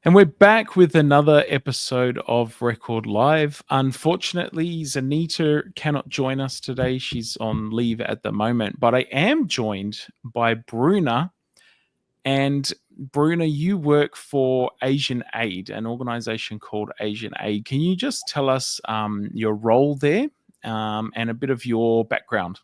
And we're back with another episode of Record Live. Unfortunately, Zanita cannot join us today. She's on leave at the moment, but I am joined by Bruna. And Bruna, you work for Asian Aid, an organization called Asian Aid. Can you just tell us your role there and a bit of your background?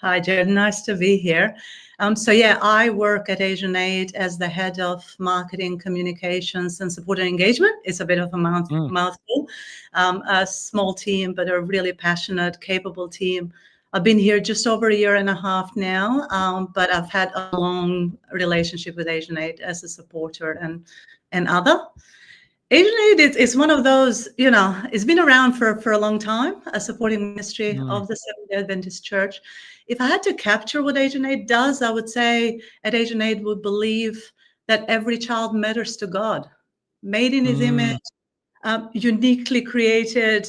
Hi, Jared. Nice to be here. I work at Asian Aid as the head of marketing, communications, and support and engagement. It's a bit of a mouthful. A small team, but a really passionate, capable team. I've been here just over a year and a half now, but I've had a long relationship with Asian Aid as a supporter and other. Asian Aid is one of those, it's been around for a long time, a supporting ministry of the Seventh-day Adventist Church. If I had to capture what Asian Aid does, I would say at Asian Aid we believe that every child matters to God, made in his image, uniquely created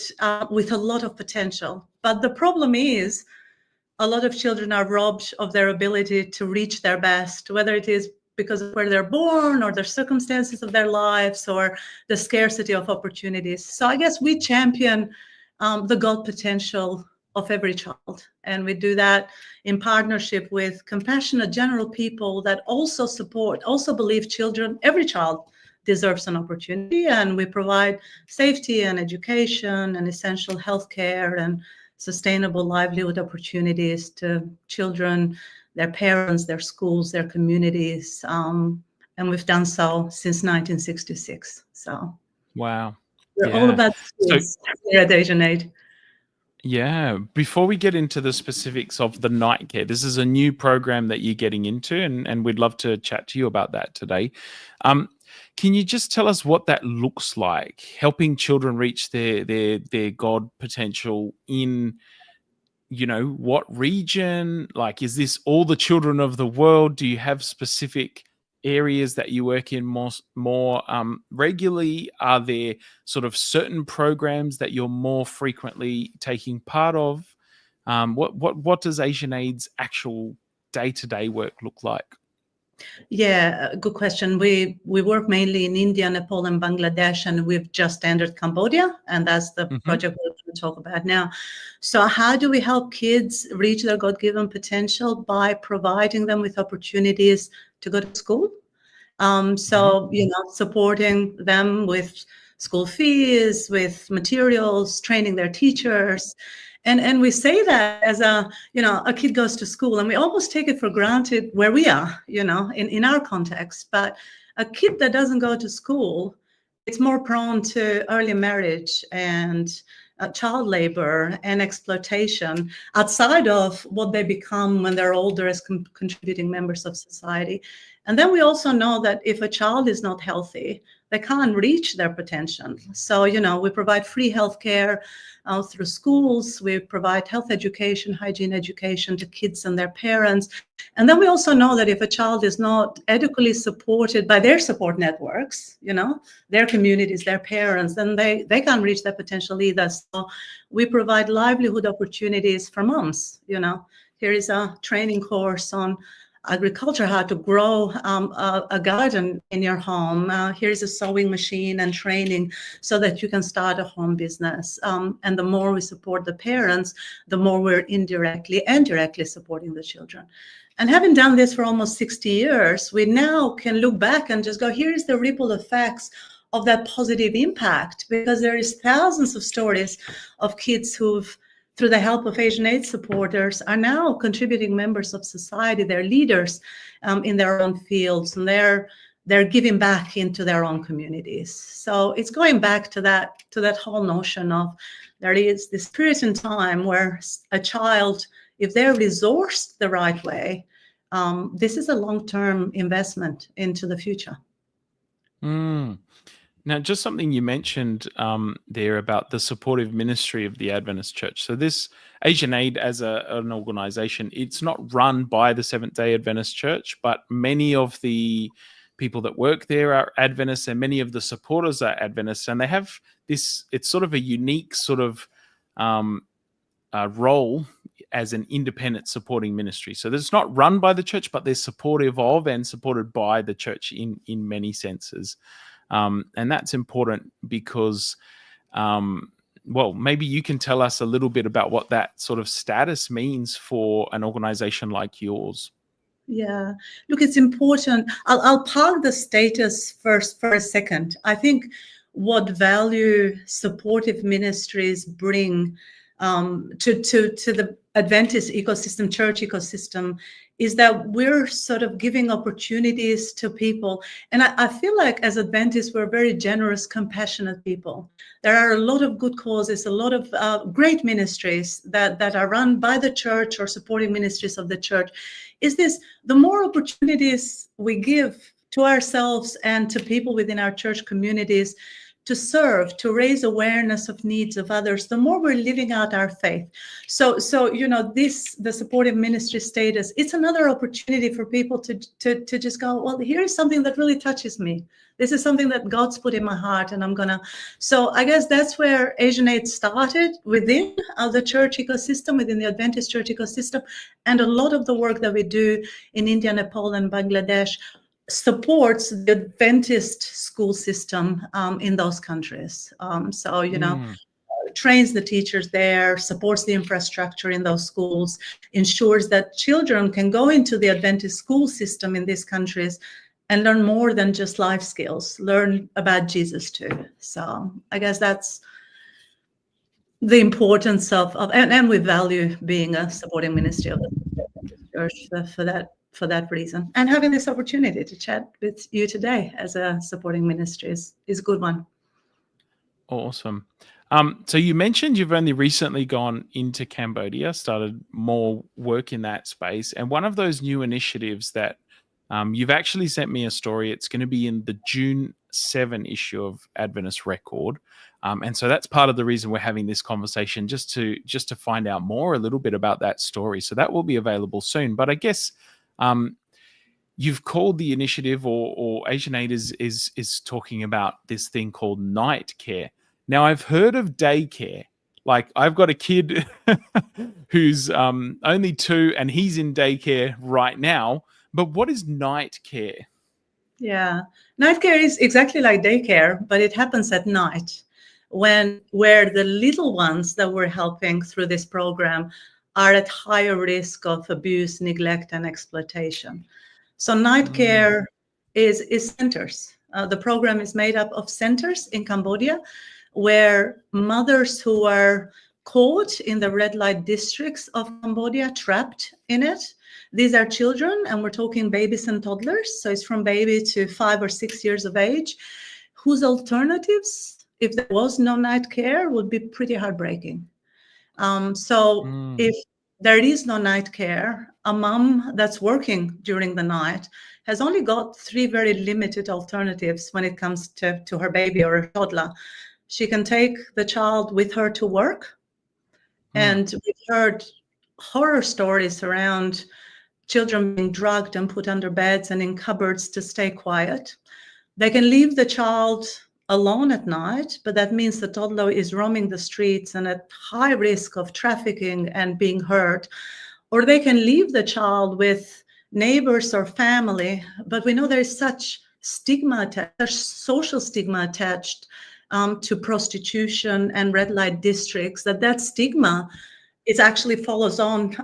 with a lot of potential. But the problem is a lot of children are robbed of their ability to reach their best, whether it is because of where they're born or the circumstances of their lives or the scarcity of opportunities. So I guess we champion the God potential of every child. And we do that in partnership with compassionate general people that also believe every child deserves an opportunity. And we provide safety and education and essential healthcare and sustainable livelihood opportunities to children, their parents, their schools, their communities. And we've done so since 1966. So wow. we're all about schools here at Asian Aid. Yeah. Before we get into the specifics of the Nightcare, this is a new program that you're getting into, and we'd love to chat to you about that today. Can you just tell us what that looks like, helping children reach their God potential in, what region? Like, is this all the children of the world? Do you have specific areas that you work in more regularly? Are there sort of certain programs that you're more frequently taking part of? What does Asian Aid's actual day-to-day work look like? Yeah, good question. We work mainly in India, Nepal, and Bangladesh, and we've just entered Cambodia, and that's the project we're going to talk about now. So how do we help kids reach their God-given potential? By providing them with opportunities to go to school. Supporting them with school fees, with materials, training their teachers. And we say that as a kid goes to school, and we almost take it for granted where we are, in our context. But a kid that doesn't go to school, it's more prone to early marriage and child labor and exploitation outside of what they become when they're older as contributing members of society. And then we also know that if a child is not healthy, they can't reach their potential. So, we provide free healthcare through schools. We provide health education, hygiene education to kids and their parents. And then we also know that if a child is not adequately supported by their support networks, their communities, their parents, then they can't reach their potential either. So we provide livelihood opportunities for moms. Here is a training course on agriculture, how to grow a garden in your home. Here's a sewing machine and training so that you can start a home business. And the more we support the parents, the more we're indirectly and directly supporting the children. And having done this for almost 60 years, we now can look back and just go, here's the ripple effects of that positive impact, because there is thousands of stories of kids who've, through the help of Asian Aid supporters, are now contributing members of society. They're leaders in their own fields, and they're giving back into their own communities. So it's going back to that whole notion of there is this period in time where a child, if they're resourced the right way, this is a long-term investment into the future. Now, just something you mentioned there about the supportive ministry of the Adventist Church. So this Asian Aid as an organization, it's not run by the Seventh-day Adventist Church, but many of the people that work there are Adventists, and many of the supporters are Adventists, and they have this, it's sort of a unique sort of role as an independent supporting ministry. So it's not run by the church, but they're supportive of and supported by the church in many senses. And that's important because, well, maybe you can tell us a little bit about what that sort of status means for an organization like yours. Yeah, look, it's important. I'll park the status first for a second. I think what value supportive ministries bring to the Adventist ecosystem, church ecosystem, is that we're sort of giving opportunities to people. And I feel like as Adventists, we're very generous, compassionate people. There are a lot of good causes, a lot of great ministries that are run by the church or supporting ministries of the church. Is this the more opportunities we give to ourselves and to people within our church communities to serve, to raise awareness of needs of others, the more we're living out our faith. So the supportive ministry status, it's another opportunity for people to just go, well, here's something that really touches me. This is something that God's put in my heart, and I'm gonna. So I guess that's where Asian Aid started within the church ecosystem, within the Adventist church ecosystem, and a lot of the work that we do in India, Nepal, and Bangladesh supports the Adventist school system in those countries. Trains the teachers there, supports the infrastructure in those schools, ensures that children can go into the Adventist school system in these countries and learn more than just life skills, learn about Jesus too. So I guess that's the importance of and we value being a supporting ministry of the church for that reason. And having this opportunity to chat with you today as a supporting ministry is a good one. Awesome. So you mentioned you've only recently gone into Cambodia, started more work in that space. And one of those new initiatives that you've actually sent me a story. It's going to be in the June 7 issue of Adventist Record. And so that's part of the reason we're having this conversation, just to find out more a little bit about that story. So that will be available soon. But I guess you've called the initiative, or Asian Aid is talking about this thing called Nightcare. Now, I've heard of daycare. Like, I've got a kid who's only 2, and he's in daycare right now. But what is Nightcare? Yeah, Nightcare is exactly like daycare, but it happens at night, where the little ones that we're helping through this program are at higher risk of abuse, neglect, and exploitation. So Nightcare is centers. The program is made up of centers in Cambodia where mothers who are caught in the red light districts of Cambodia, trapped in it. These are children, and we're talking babies and toddlers. So it's from baby to 5 or 6 years of age, whose alternatives, if there was no night care, would be pretty heartbreaking. If there is no night care, a mom that's working during the night has only got 3 very limited alternatives when it comes to her baby or her toddler. She can take the child with her to work. And we've heard horror stories around children being drugged and put under beds and in cupboards to stay quiet. They can leave the child alone at night, but that means the toddler is roaming the streets and at high risk of trafficking and being hurt. Or they can leave the child with neighbors or family, but we know there is such stigma, such social stigma attached to prostitution and red light districts, that stigma it actually follows on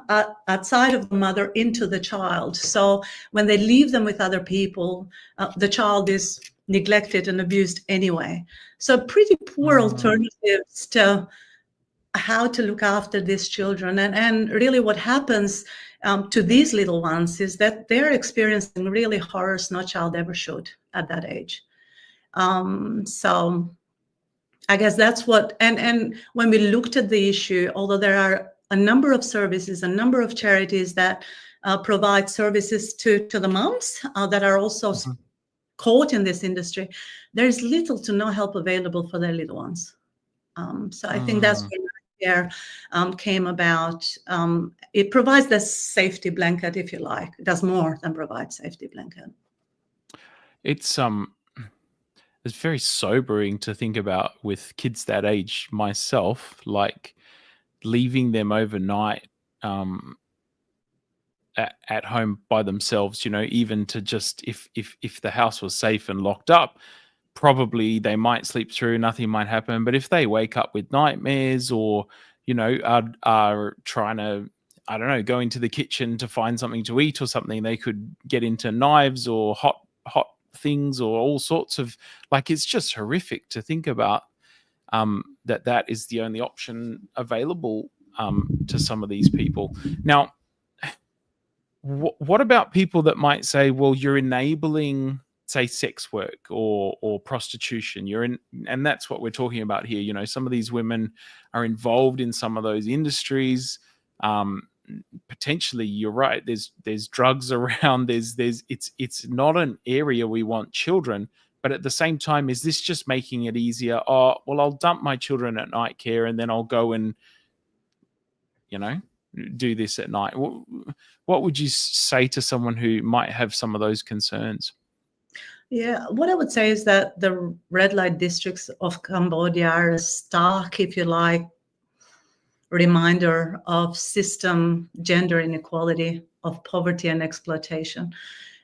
outside of the mother into the child. So when they leave them with other people, the child is neglected and abused anyway. So pretty poor alternatives to how to look after these children. And really what happens to these little ones is that they're experiencing really horrors no child ever should at that age. So I guess that's what, and when we looked at the issue, although there are a number of services, a number of charities that provide services to the moms that are also caught in this industry, there's little to no help available for their little ones. So I think that's where Nightcare came about. It provides the safety blanket, if you like. It does more than provide safety blanket. It's very sobering to think about with kids that age myself, like leaving them overnight at home by themselves, even to just, if the house was safe and locked up, probably they might sleep through, nothing might happen. But if they wake up with nightmares, or are trying to, I don't know, go into the kitchen to find something to eat or something, they could get into knives or hot things or all sorts of, like, it's just horrific to think about, that is the only option available to some of these people. Now, what about people that might say, well, you're enabling, say, sex work or prostitution? And that's what we're talking about here. Some of these women are involved in some of those industries. Potentially, you're right. There's drugs around. It's not an area we want children. But at the same time, is this just making it easier? Oh, well, I'll dump my children at Nightcare, and then I'll go and do this at night. What would you say to someone who might have some of those concerns? Yeah, what I would say is that the red light districts of Cambodia are a stark, if you like, reminder of system gender inequality, of poverty and exploitation.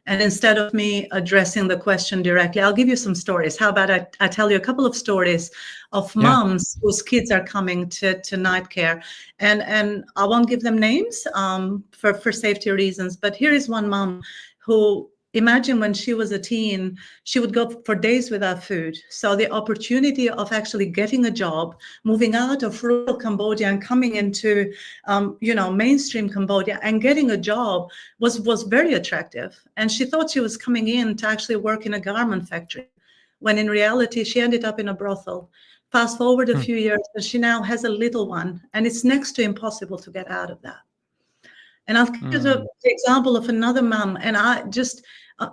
And instead of me addressing the question directly, I'll give you some stories. How about I tell you a couple of stories of moms whose kids are coming to Nightcare, and I won't give them names for safety reasons. But here is one mom who, imagine when she was a teen, she would go for days without food. So the opportunity of actually getting a job, moving out of rural Cambodia and coming into, mainstream Cambodia and getting a job was very attractive. And she thought she was coming in to actually work in a garment factory, when in reality, she ended up in a brothel. Fast forward a few years, and she now has a little one, and it's next to impossible to get out of that. And I'll give you the example of another mom, and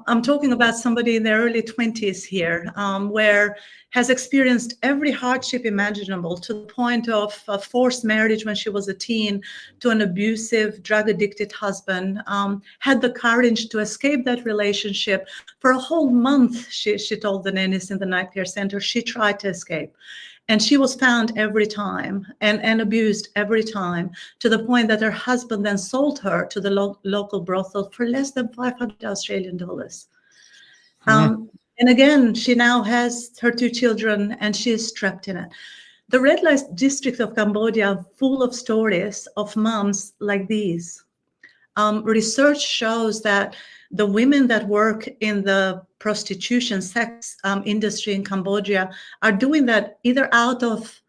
I'm talking about somebody in their early 20s here, where has experienced every hardship imaginable, to the point of a forced marriage when she was a teen, to an abusive, drug-addicted husband, had the courage to escape that relationship. For a whole month, she told the nannies in the Nightcare Center, she tried to escape. And she was found every time and abused every time, to the point that her husband then sold her to the local brothel for less than 500 Australian dollars. And again, she now has her 2 children, and she is trapped in it. The red light district of Cambodia, full of stories of moms like these. Research shows that the women that work in the prostitution sex industry in Cambodia are doing that either out of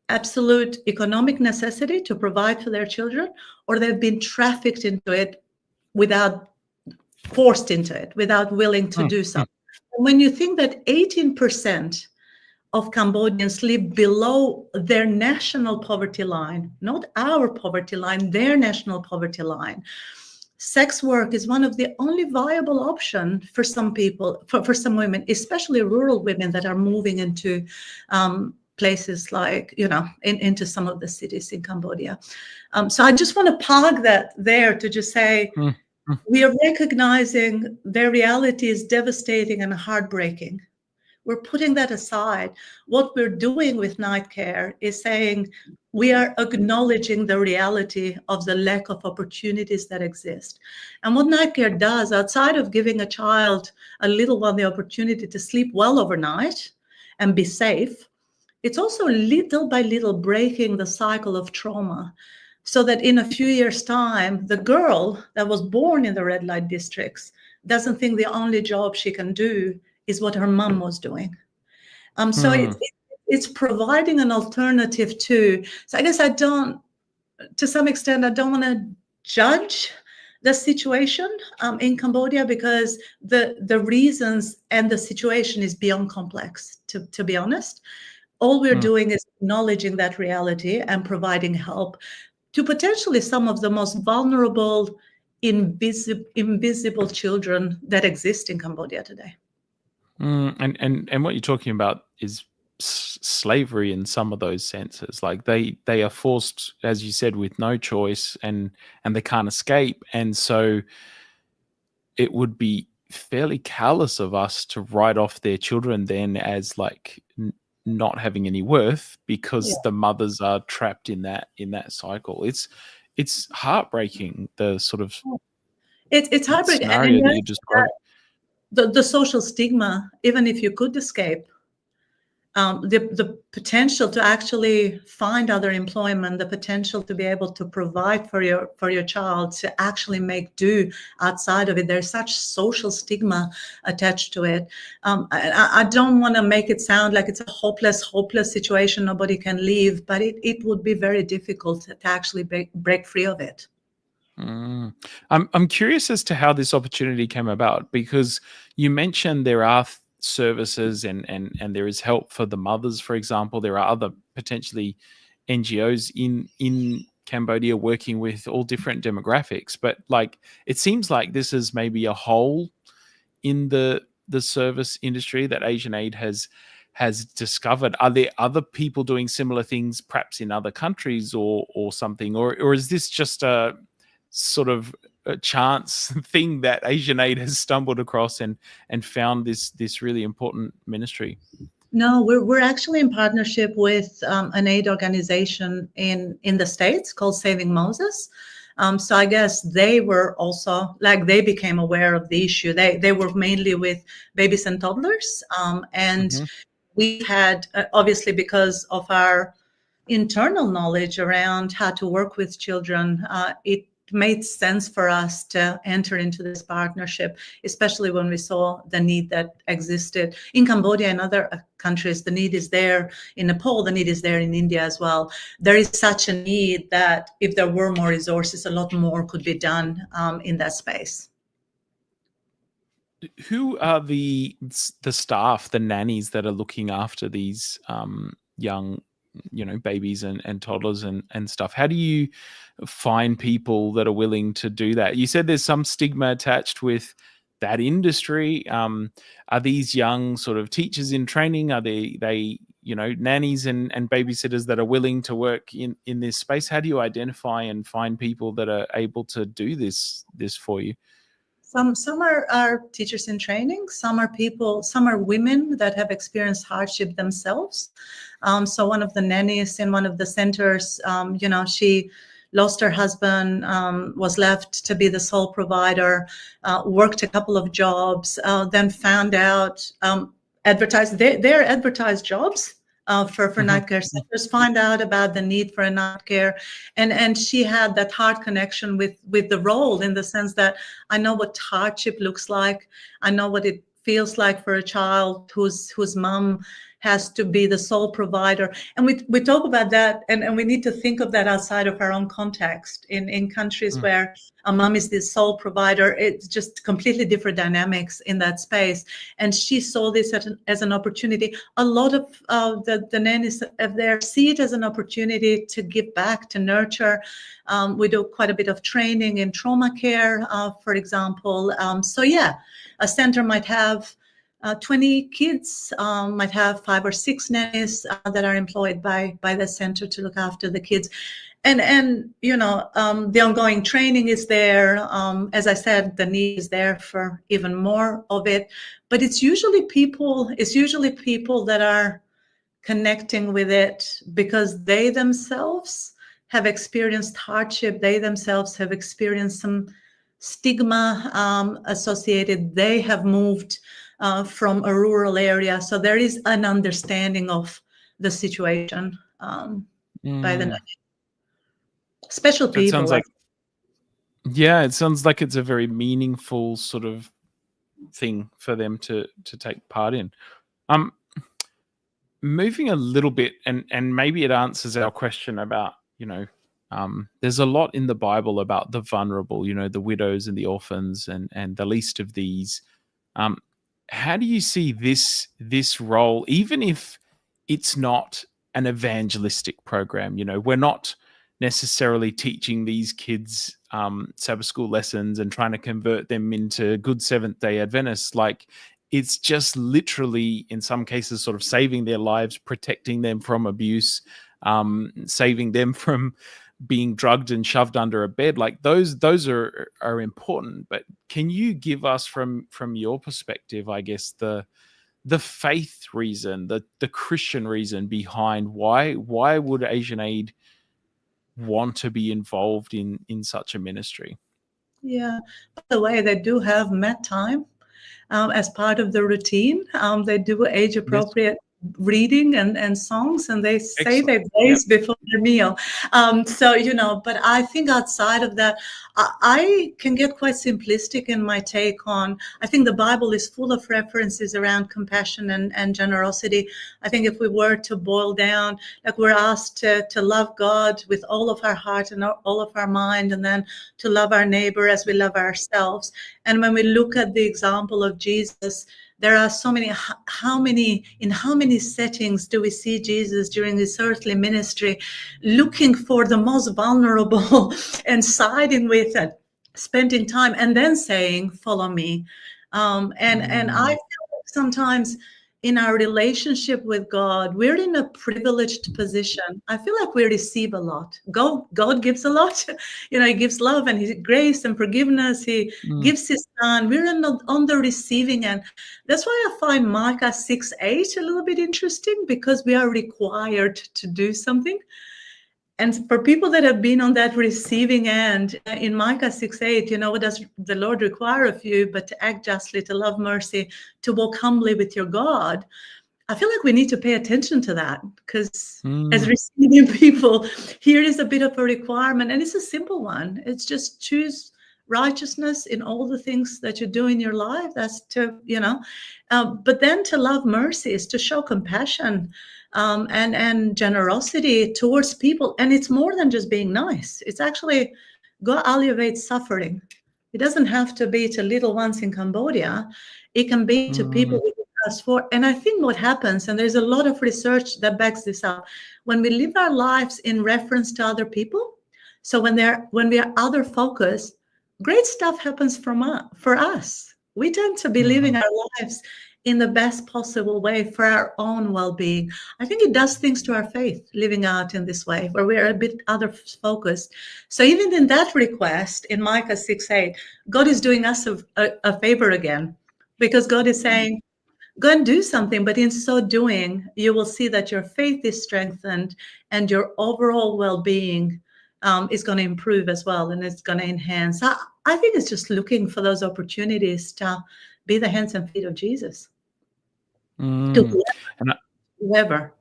absolute economic necessity to provide for their children, or they've been trafficked into it forced into it, without willing to do so. When you think that 18% of Cambodians live below their national poverty line, not our poverty line, their national poverty line, sex work is one of the only viable options for some people, for some women, especially rural women that are moving into places like, into some of the cities in Cambodia. So I just want to park that there to just say, we are recognizing their reality is devastating and heartbreaking. We're putting that aside. What we're doing with Nightcare is saying we are acknowledging the reality of the lack of opportunities that exist. And what Nightcare does, outside of giving a child, a little one, the opportunity to sleep well overnight and be safe, it's also little by little breaking the cycle of trauma, so that in a few years' time, the girl that was born in the red light districts doesn't think the only job she can do is what her mom was doing. So it's providing an alternative too. So I guess to some extent, I don't want to judge the situation in Cambodia, because the reasons and the situation is beyond complex, to be honest. All we're doing is acknowledging that reality and providing help to potentially some of the most vulnerable, invisible children that exist in Cambodia today. And what you're talking about is slavery in some of those senses. Like they are forced, as you said, with no choice, and they can't escape. And so it would be fairly callous of us to write off their children then as like not having any worth, because the mothers are trapped in that cycle. It's heartbreaking, the sort of it's heartbreaking scenario that you described. The social stigma, even if you could escape, the potential to actually find other employment, the potential to be able to provide for your child, to actually make do outside of it. There's such social stigma attached to it. I don't want to make it sound like it's a hopeless situation, nobody can leave, but it would be very difficult to actually break free of it. I'm curious as to how this opportunity came about, because you mentioned there are services and there is help for the mothers, for example. There are other potentially NGOs in Cambodia working with all different demographics, but like it seems like this is maybe a hole in the service industry that Asian Aid has discovered. Are there other people doing similar things, perhaps in other countries or something, or is this just a sort of a chance thing that Asian Aid has stumbled across and found this really important ministry? No, we're actually in partnership with an aid organization in the States called Saving Moses. So I guess they were also, like, they became aware of the issue. They were mainly with babies and toddlers, and we've had, obviously, because of our internal knowledge around how to work with children, it made sense for us to enter into this partnership, especially when we saw the need that existed in Cambodia and other countries. The need is there in Nepal, the need is there in India as well. There is such a need that if there were more resources, a lot more could be done in that space. Who are the staff, the nannies that are looking after these young, babies and toddlers and stuff? How do you find people that are willing to do that? You said there's some stigma attached with that industry. Are these young sort of teachers in training? Are they nannies and babysitters that are willing to work in this space? How do you identify and find people that are able to do this for you? Some are teachers in training. Some are women that have experienced hardship themselves. So one of the nannies in one of the centers, she lost her husband, was left to be the sole provider, worked a couple of jobs, then found out advertised their advertised jobs for Nightcare centers, find out about the need for a Nightcare, and she had that heart connection with the role, in the sense that I know what hardship looks like. I know what it feels like for a child whose mom has to be the sole provider. And we talk about that, and we need to think of that outside of our own context. In countries where a mom is the sole provider, it's just completely different dynamics in that space. And she saw this as an opportunity. A lot of the nannies there see it as an opportunity to give back, to nurture. We do quite a bit of training in trauma care, for example. So yeah, a center might have 20 kids, might have 5 or 6 nannies that are employed by the center to look after the kids. And the ongoing training is there. As I said, the need is there for even more of it. But it's usually people that are connecting with it because they themselves have experienced hardship. They themselves have experienced some stigma associated. They have moved from a rural area. So there is an understanding of the situation by the special people. It sounds like, it sounds like it's a very meaningful sort of thing for them to take part in. Moving a little bit, and maybe it answers our question about, there's a lot in the Bible about the vulnerable, the widows and the orphans and the least of these. How do you see this role, even if it's not an evangelistic program? We're not necessarily teaching these kids Sabbath school lessons and trying to convert them into good Seventh-day Adventists. Like, it's just literally, in some cases, sort of saving their lives, protecting them from abuse, saving them from being drugged and shoved under a bed. Like, those are important. But can you give us from your perspective, I guess, the faith reason, the Christian reason behind why would Asian Aid want to be involved in such a ministry? Yeah. By the way, they do have mat time as part of the routine. They do age appropriate reading and songs, and they say Excellent. their grace before their meal. So, but I think outside of that, I can get quite simplistic in my take on, I think the Bible is full of references around compassion and generosity. I think if we were to boil down, like we're asked to love God with all of our heart and all of our mind, and then to love our neighbor as we love ourselves. And when we look at the example of Jesus, there are so many, in how many settings do we see Jesus during his earthly ministry looking for the most vulnerable and siding with it, spending time and then saying, follow me. And I feel like sometimes in our relationship with God, we're in a privileged position. I feel like we receive a lot. God gives a lot. He gives love and his grace and forgiveness. He gives his son. We're on the receiving end. That's why I find Micah 6:8 a little bit interesting, because we are required to do something. And for people that have been on that receiving end, in Micah 6:8, what does the Lord require of you but to act justly, to love mercy, to walk humbly with your God? I feel like we need to pay attention to that, because as receiving people, here is a bit of a requirement, and it's a simple one. It's just choose righteousness in all the things that you do in your life. That's but then to love mercy is to show compassion and generosity towards people. And it's more than just being nice. It's actually go alleviate suffering. It doesn't have to be to little ones in Cambodia. It can be to people we can ask for. And I think what happens, and there's a lot of research that backs this up, when we live our lives in reference to other people, so when we are other focused, great stuff happens for us. We tend to be living our lives in the best possible way for our own well-being. I think it does things to our faith, living out in this way, where we're a bit other focused. So even in that request, in Micah 6:8, God is doing us a favor again, because God is saying, go and do something, but in so doing, you will see that your faith is strengthened and your overall well-being is going to improve as well, and it's going to enhance. I think it's just looking for those opportunities to be the hands and feet of Jesus. To whoever.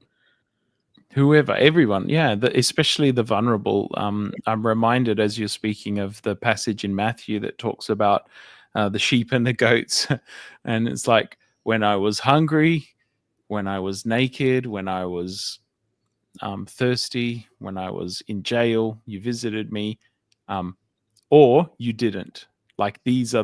Whoever, everyone, yeah, especially the vulnerable. I'm reminded, as you're speaking, of the passage in Matthew that talks about the sheep and the goats. And it's like, when I was hungry, when I was naked, when I was thirsty, when I was in jail, you visited me, or you didn't. Like, these are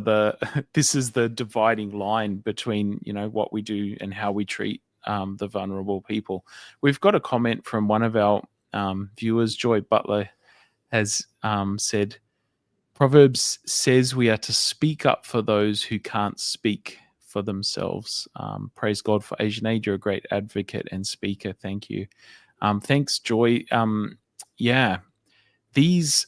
this is the dividing line between, what we do and how we treat the vulnerable people. We've got a comment from one of our viewers. Joy Butler has said, Proverbs says we are to speak up for those who can't speak for themselves. Praise God for Asian Aid. You're a great advocate and speaker. Thank you. Thanks, Joy. Yeah, these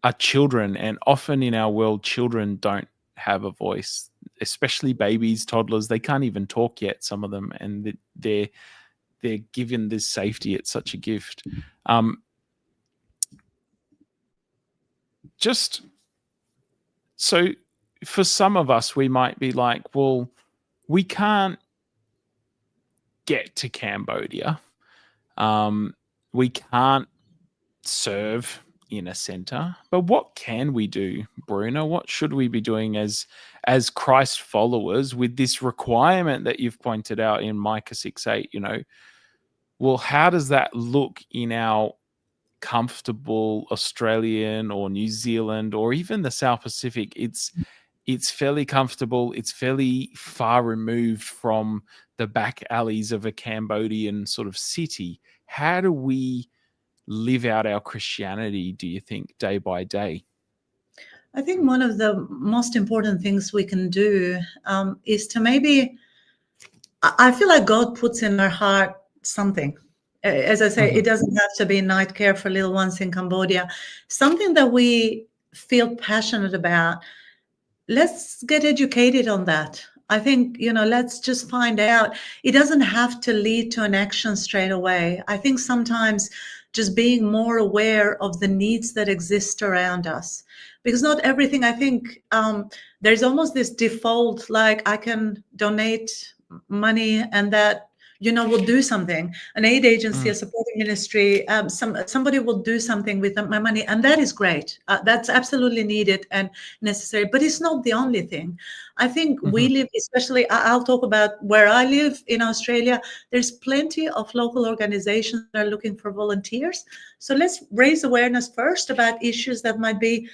are children, and often in our world, children don't have a voice, especially babies, toddlers. They can't even talk yet, some of them, and they're given this safety. It's such a gift. Just so for some of us, we might be like, well, we can't get to Cambodia. We can't serve in a center, but what can we do, Bruna? What should we be doing as Christ followers with this requirement that you've pointed out in Micah 6:8? Well, how does that look in our comfortable Australian or New Zealand or even the South Pacific? It's fairly comfortable. It's fairly far removed from the back alleys of a Cambodian sort of city. How do we live out our Christianity, do you think, day by day? I think one of the most important things we can do is to maybe, I feel like God puts in our heart something. As I say, it doesn't have to be Nightcare for little ones in Cambodia. Something that we feel passionate about. Let's get educated on that. I think, let's just find out. It doesn't have to lead to an action straight away. I think sometimes just being more aware of the needs that exist around us, because not everything, I think there's almost this default, like I can donate money and that will do something. An aid agency, a Mm. supporting ministry, somebody will do something with my money, and that is great. That's absolutely needed and necessary, but it's not the only thing. I think we Mhm. live, especially, I'll talk about where I live in Australia. There's plenty of local organizations that are looking for volunteers. So let's raise awareness first about issues that might be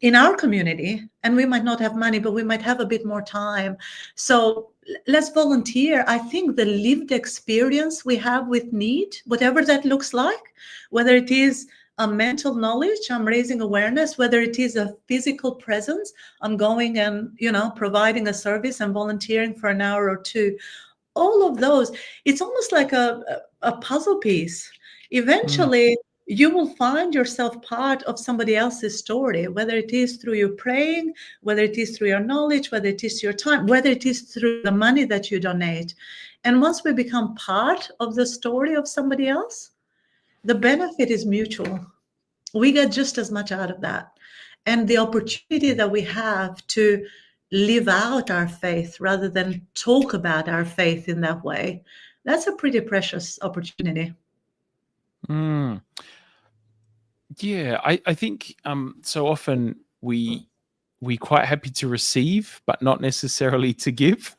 in our community, and we might not have money, but we might have a bit more time. So let's volunteer. I think the lived experience we have with need, whatever that looks like, whether it is a mental knowledge, I'm raising awareness, whether it is a physical presence, I'm going and providing a service and volunteering for an hour or two, all of those, it's almost like a puzzle piece. Mm. Eventually, you will find yourself part of somebody else's story, whether it is through your praying, whether it is through your knowledge, whether it is your time, whether it is through the money that you donate. And once we become part of the story of somebody else, the benefit is mutual. We get just as much out of that. And the opportunity that we have to live out our faith rather than talk about our faith in that way, that's a pretty precious opportunity. Mm. Yeah, I think so often we quite happy to receive, but not necessarily to give.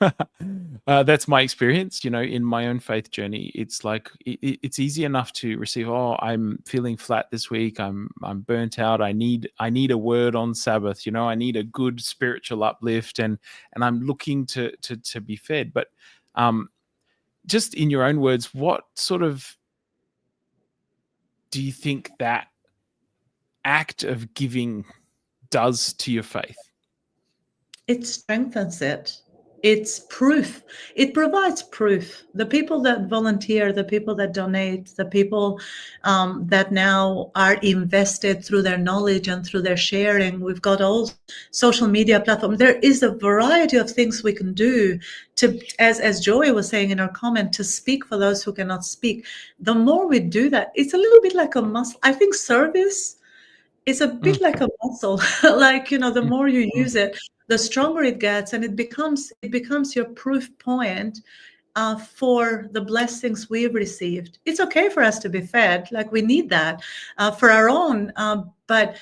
That's my experience, in my own faith journey. It's like it's easy enough to receive. Oh, I'm feeling flat this week. I'm burnt out. I need a word on Sabbath. I need a good spiritual uplift, and I'm looking to be fed. But um, just in your own words, what sort of do you think that act of giving does to your faith? It strengthens it. It's proof. It provides proof. The people that volunteer, the people that donate, the people that now are invested through their knowledge and through their sharing. We've got all social media platforms. There is a variety of things we can do to, as Joy was saying in her comment, to speak for those who cannot speak. The more we do that, it's a little bit like a muscle. I think service is a Mm, bit like a muscle. Like, the mm, more you mm, use it, the stronger it gets, and it becomes your proof point for the blessings we've received. It's okay for us to be fed, like we need that for our own. But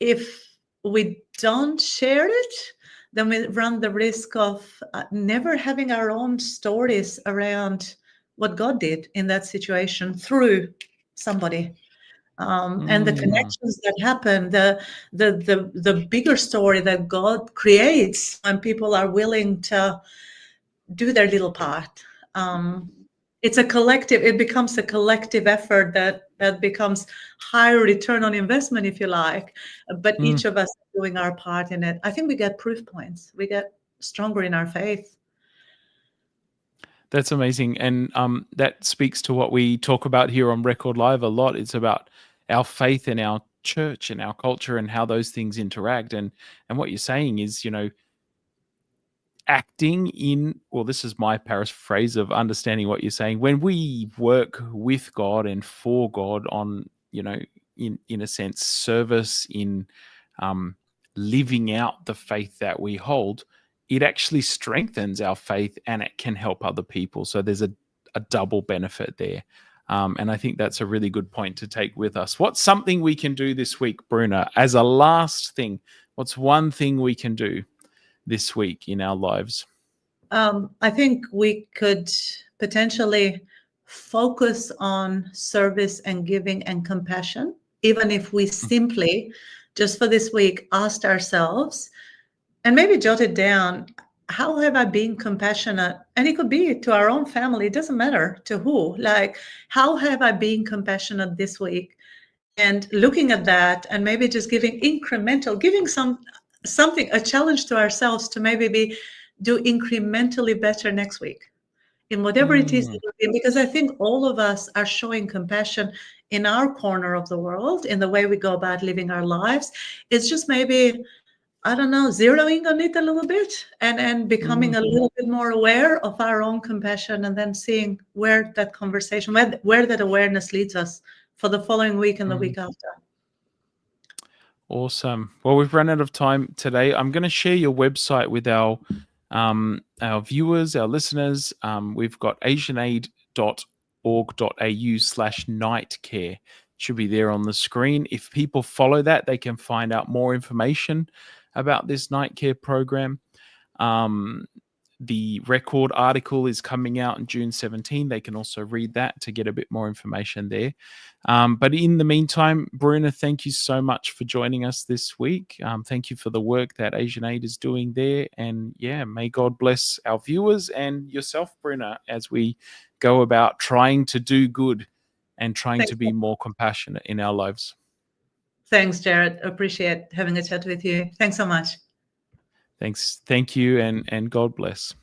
if we don't share it, then we run the risk of never having our own stories around what God did in that situation through somebody. And the mm, connections that happen, the bigger story that God creates when people are willing to do their little part. Um, it's a collective. It becomes a collective effort that becomes higher return on investment, if you like. But mm. each of us doing our part in it. I think we get proof points. We get stronger in our faith. That's amazing, and that speaks to what we talk about here on Record Live a lot. It's about our faith and our church and our culture and how those things interact. And what you're saying is, acting in, well, this is my paraphrase of understanding what you're saying. When we work with God and for God on, in a sense, service in um, living out the faith that we hold, it actually strengthens our faith and it can help other people. So there's a double benefit there. And I think that's a really good point to take with us. What's something we can do this week, Bruna, as a last thing? What's one thing we can do this week in our lives? I think we could potentially focus on service and giving and compassion, even if we simply, just for this week, asked ourselves and maybe jotted down, how have I been compassionate? And it could be to our own family, it doesn't matter to who. Like, how have I been compassionate this week? And looking at that and maybe just giving incremental, giving something, a challenge to ourselves to maybe do incrementally better next week in whatever it is Mm, that we're in, because I think all of us are showing compassion in our corner of the world in the way we go about living our lives. It's just maybe, I don't know, zeroing on it a little bit and becoming mm, a little bit more aware of our own compassion, and then seeing where that conversation, where that awareness leads us for the following week and the mm. week after. Awesome. Well, we've run out of time today. I'm going to share your website with our viewers, our listeners. We've got asianaid.org.au cambodia.org.au/nightcare. Should be there on the screen. If people follow that, they can find out more information about this Nightcare program. The record article is coming out on June 17. They can also read that to get a bit more information there. But in the meantime, Bruna, thank you so much for joining us this week. Thank you for the work that Asian Aid is doing there. And yeah, may God bless our viewers and yourself, Bruna, as we go about trying to do good and trying to be more compassionate in our lives. Thanks, Jared. Appreciate having a chat with you. Thanks so much. Thanks. Thank you, and God bless.